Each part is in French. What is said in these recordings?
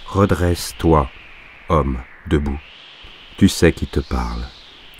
Redresse-toi, homme, debout. Tu sais qui te parle.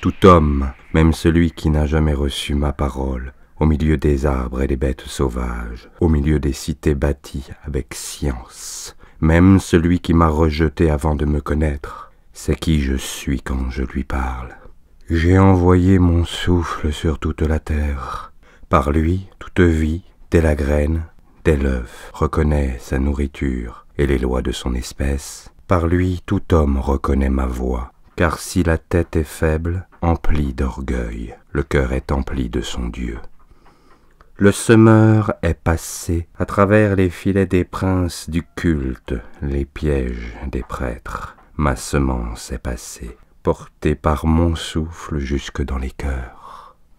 Tout homme, même celui qui n'a jamais reçu ma parole, au milieu des arbres et des bêtes sauvages, au milieu des cités bâties avec science, même celui qui m'a rejeté avant de me connaître, c'est qui je suis quand je lui parle. J'ai envoyé mon souffle sur toute la terre. Par lui, toute vie, dès la graine, dès l'œuf, reconnaît sa nourriture et les lois de son espèce. Par lui, tout homme reconnaît ma voix. Car si la tête est faible, emplie d'orgueil, le cœur est empli de son Dieu. Le semeur est passé à travers les filets des princes du culte, les pièges des prêtres. Ma semence est passée, portée par mon souffle jusque dans les cœurs.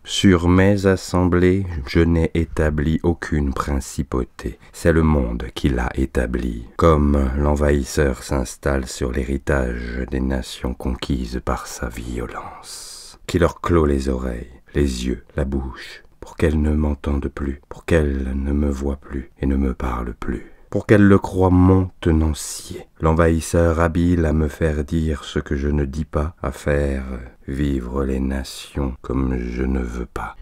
Sur mes assemblées, je n'ai établi aucune principauté. C'est le monde qui l'a établie, comme l'envahisseur s'installe sur l'héritage des nations conquises par sa violence, qui leur clôt les oreilles, les yeux, la bouche, pour qu'elles ne m'entendent plus, pour qu'elles ne me voient plus et ne me parlent plus, pour qu'elles le croient mon tenancier, l'envahisseur habile à me faire dire ce que je ne dis pas, à faire vivre les nations comme je ne veux pas.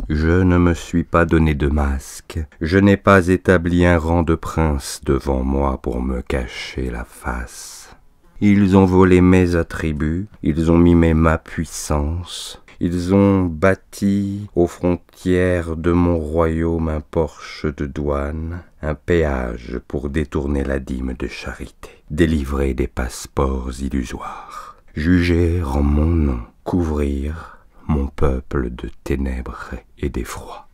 Je ne me suis pas donné de masque, je n'ai pas établi un rang de princes devant moi pour me cacher la face. Ils ont volé mes attributs, ils ont mimé ma puissance, ils ont bâti aux frontières de mon royaume un porche de douane, un péage pour détourner la dîme de charité, délivrer des passeports illusoires, juger en mon nom, couvrir mon peuple de ténèbres et d'effroi.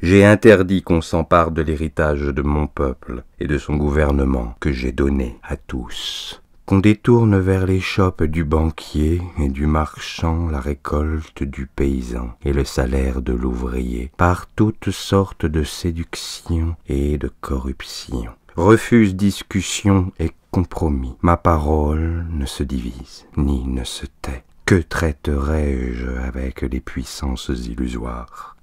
J'ai interdit qu'on s'empare de l'héritage de mon peuple et de son gouvernement que j'ai donné à tous, qu'on détourne vers les chopes du banquier et du marchand la récolte du paysan et le salaire de l'ouvrier, par toutes sortes de séductions et de corruptions. Refuse discussion et compromis. Ma parole ne se divise, ni ne se tait. Que traiterai-je avec les puissances illusoires?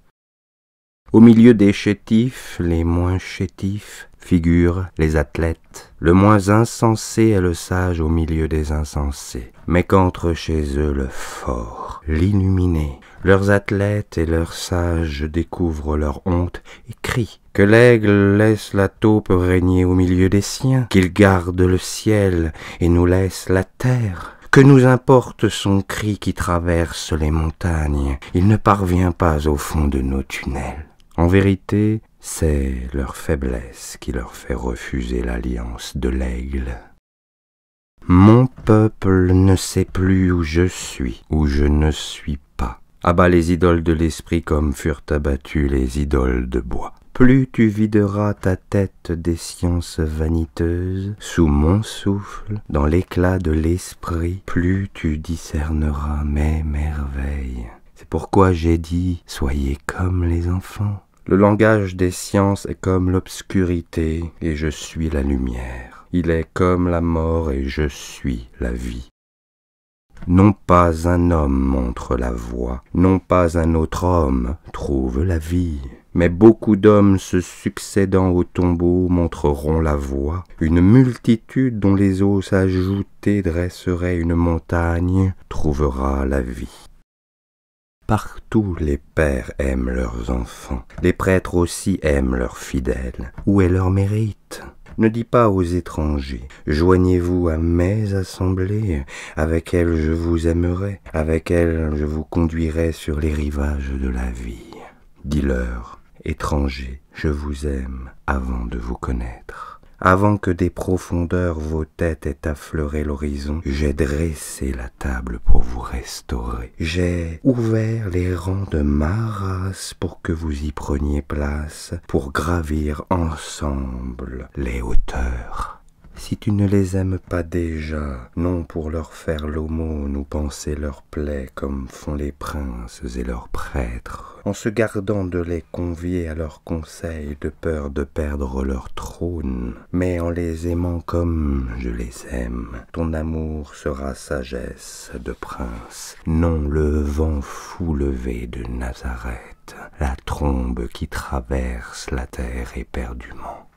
Au milieu des chétifs, les moins chétifs, figurent les athlètes. Le moins insensé est le sage au milieu des insensés, mais qu'entre chez eux le fort, l'illuminé. Leurs athlètes et leurs sages découvrent leur honte et crient. Que l'aigle laisse la taupe régner au milieu des siens, qu'il garde le ciel et nous laisse la terre. Que nous importe son cri qui traverse les montagnes, il ne parvient pas au fond de nos tunnels. En vérité, c'est leur faiblesse qui leur fait refuser l'alliance de l'aigle. Mon peuple ne sait plus où je suis, où je ne suis pas. Abat les idoles de l'esprit comme furent abattues les idoles de bois. Plus tu videras ta tête des sciences vaniteuses, sous mon souffle, dans l'éclat de l'esprit, plus tu discerneras mes merveilles. C'est pourquoi j'ai dit, soyez comme les enfants. Le langage des sciences est comme l'obscurité, et je suis la lumière. Il est comme la mort, et je suis la vie. Non pas un homme montre la voie, non pas un autre homme trouve la vie. Mais beaucoup d'hommes se succédant au tombeau montreront la voie. Une multitude dont les os ajoutés dresseraient une montagne trouvera la vie. Partout les pères aiment leurs enfants, les prêtres aussi aiment leurs fidèles. Où est leur mérite? Ne dis pas aux étrangers, joignez-vous à mes assemblées, avec elles je vous aimerai, avec elles je vous conduirai sur les rivages de la vie. Dis-leur, étrangers, je vous aime avant de vous connaître. Avant que des profondeurs vos têtes aient affleuré l'horizon, j'ai dressé la table pour vous restaurer. J'ai ouvert les rangs de ma race pour que vous y preniez place, pour gravir ensemble les hauteurs. Si tu ne les aimes pas déjà, non pour leur faire l'aumône ou panser leurs plaies comme font les princes et leurs prêtres, en se gardant de les convier à leurs conseils de peur de perdre leur trône, mais en les aimant comme je les aime, ton amour sera sagesse de prince, non le vent fou levé de Nazareth, la trombe qui traverse la terre éperdument.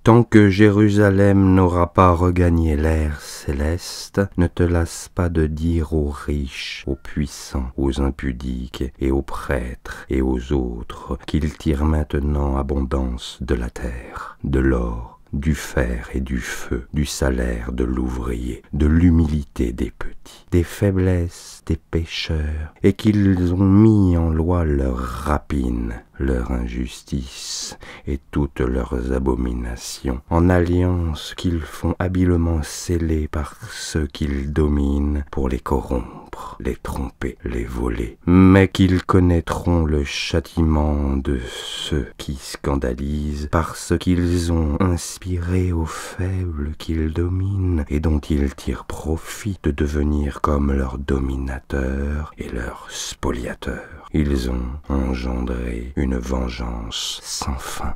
Tant que Jérusalem n'aura pas regagné l'air céleste, ne te lasse pas de dire aux riches, aux puissants, aux impudiques et aux prêtres et aux autres qu'ils tirent maintenant abondance de la terre, de l'or, du fer et du feu, du salaire de l'ouvrier, de l'humilité des petits, des faiblesses des pécheurs, et qu'ils ont mis en loi leur rapine, leur injustice et toutes leurs abominations, en alliance qu'ils font habilement sceller par ceux qu'ils dominent pour les corrompre, les tromper, les voler, mais qu'ils connaîtront le châtiment de ceux qui scandalisent parce qu'ils ont inspiré aux faibles qu'ils dominent et dont ils tirent profit de devenir comme leurs dominateurs et leurs spoliateurs. Ils ont engendré une vengeance sans fin.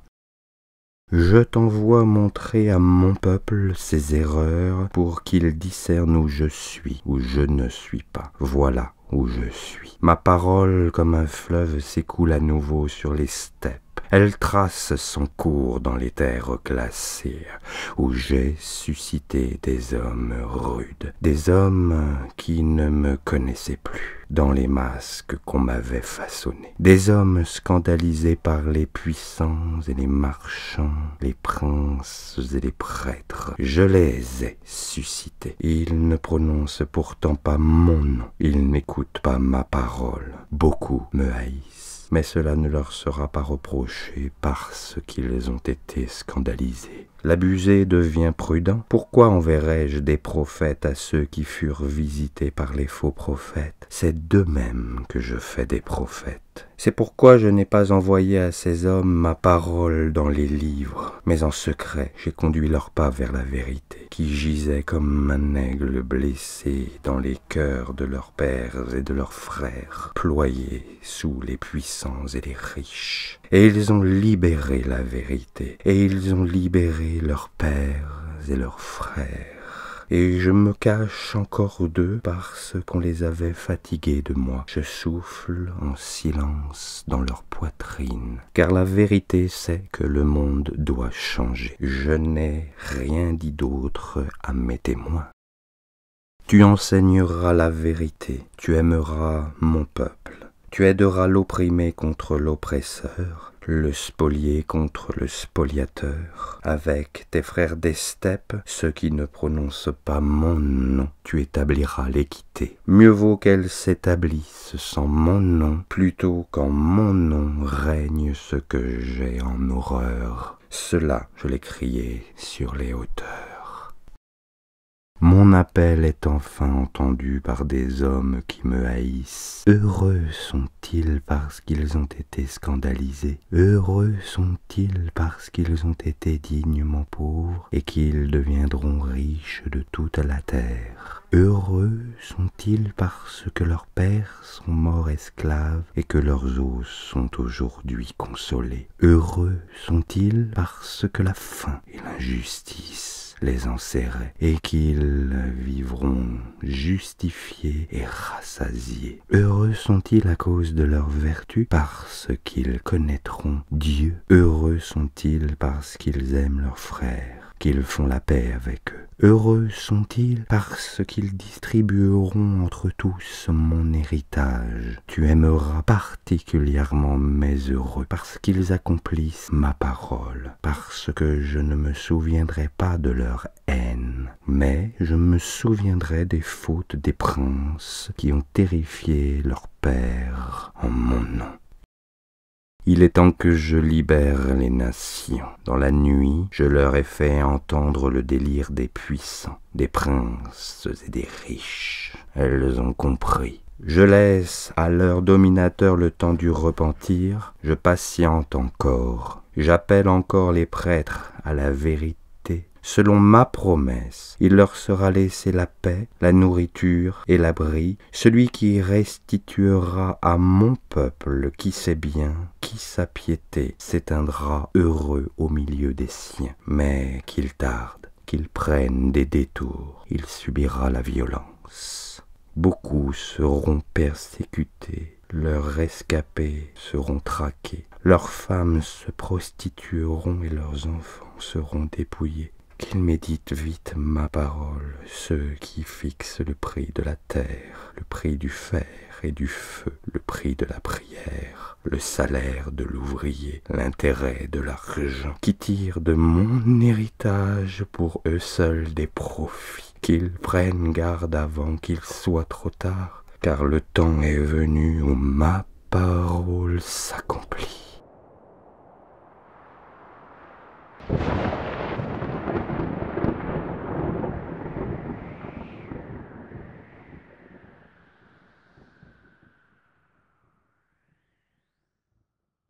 Je t'envoie montrer à mon peuple ses erreurs pour qu'il discerne où je suis, où je ne suis pas. Voilà où je suis. Ma parole, comme un fleuve, s'écoule à nouveau sur les steppes. Elle trace son cours dans les terres glacées, où j'ai suscité des hommes rudes, des hommes qui ne me connaissaient plus, dans les masques qu'on m'avait façonnés, des hommes scandalisés par les puissants et les marchands, les princes et les prêtres. Je les ai suscités. Ils ne prononcent pourtant pas mon nom, ils n'écoutent pas ma parole. Beaucoup me haïssent. Mais cela ne leur sera pas reproché parce qu'ils ont été scandalisés. L'abusé devient prudent. Pourquoi enverrai-je des prophètes à ceux qui furent visités par les faux prophètes? C'est d'eux-mêmes que je fais des prophètes. C'est pourquoi je n'ai pas envoyé à ces hommes ma parole dans les livres, mais en secret j'ai conduit leurs pas vers la vérité, qui gisait comme un aigle blessé dans les cœurs de leurs pères et de leurs frères, ployés sous les puissants et les riches. Et ils ont libéré la vérité, et ils ont libéré leurs pères et leurs frères. Et je me cache encore d'eux parce qu'on les avait fatigués de moi. Je souffle en silence dans leur poitrine, car la vérité c'est que le monde doit changer. Je n'ai rien dit d'autre à mes témoins. Tu enseigneras la vérité, tu aimeras mon peuple, tu aideras l'opprimé contre l'oppresseur, le spolié contre le spoliateur. Avec tes frères des steppes, ceux qui ne prononcent pas mon nom, tu établiras l'équité. Mieux vaut qu'elle s'établisse sans mon nom, plutôt qu'en mon nom règne ce que j'ai en horreur. Cela, je l'ai crié sur les hauteurs. Mon appel est enfin entendu par des hommes qui me haïssent. Heureux sont-ils parce qu'ils ont été scandalisés. Heureux sont-ils parce qu'ils ont été dignement pauvres et qu'ils deviendront riches de toute la terre. Heureux sont-ils parce que leurs pères sont morts esclaves et que leurs os sont aujourd'hui consolés. Heureux sont-ils parce que la faim et l'injustice les enserraient et qu'ils vivront justifiés et rassasiés. Heureux sont-ils à cause de leur vertu parce qu'ils connaîtront Dieu. Heureux sont-ils parce qu'ils aiment leurs frères, qu'ils font la paix avec eux. Heureux sont-ils parce qu'ils distribueront entre tous mon héritage. Tu aimeras particulièrement mes heureux parce qu'ils accomplissent ma parole, parce que je ne me souviendrai pas de leur haine, mais je me souviendrai des fautes des princes qui ont terrifié leur père en mon nom. Il est temps que je libère les nations. Dans la nuit, je leur ai fait entendre le délire des puissants, des princes et des riches. Elles ont compris. Je laisse à leurs dominateurs le temps du repentir. Je patiente encore. J'appelle encore les prêtres à la vérité. selon ma promesse, il leur sera laissé la paix, la nourriture et l'abri, celui qui restituera à mon peuple qui sait bien, qui sa piété s'éteindra heureux au milieu des siens. Mais qu'il tarde, qu'il prenne des détours, il subira la violence. Beaucoup seront persécutés, leurs rescapés seront traqués, leurs femmes se prostitueront et leurs enfants seront dépouillés. Qu'ils méditent vite ma parole, ceux qui fixent le prix de la terre, le prix du fer et du feu, le prix de la prière, le salaire de l'ouvrier, l'intérêt de l'argent, qui tirent de mon héritage pour eux seuls des profits. Qu'ils prennent garde avant qu'il soit trop tard, car le temps est venu où ma parole s'accomplit.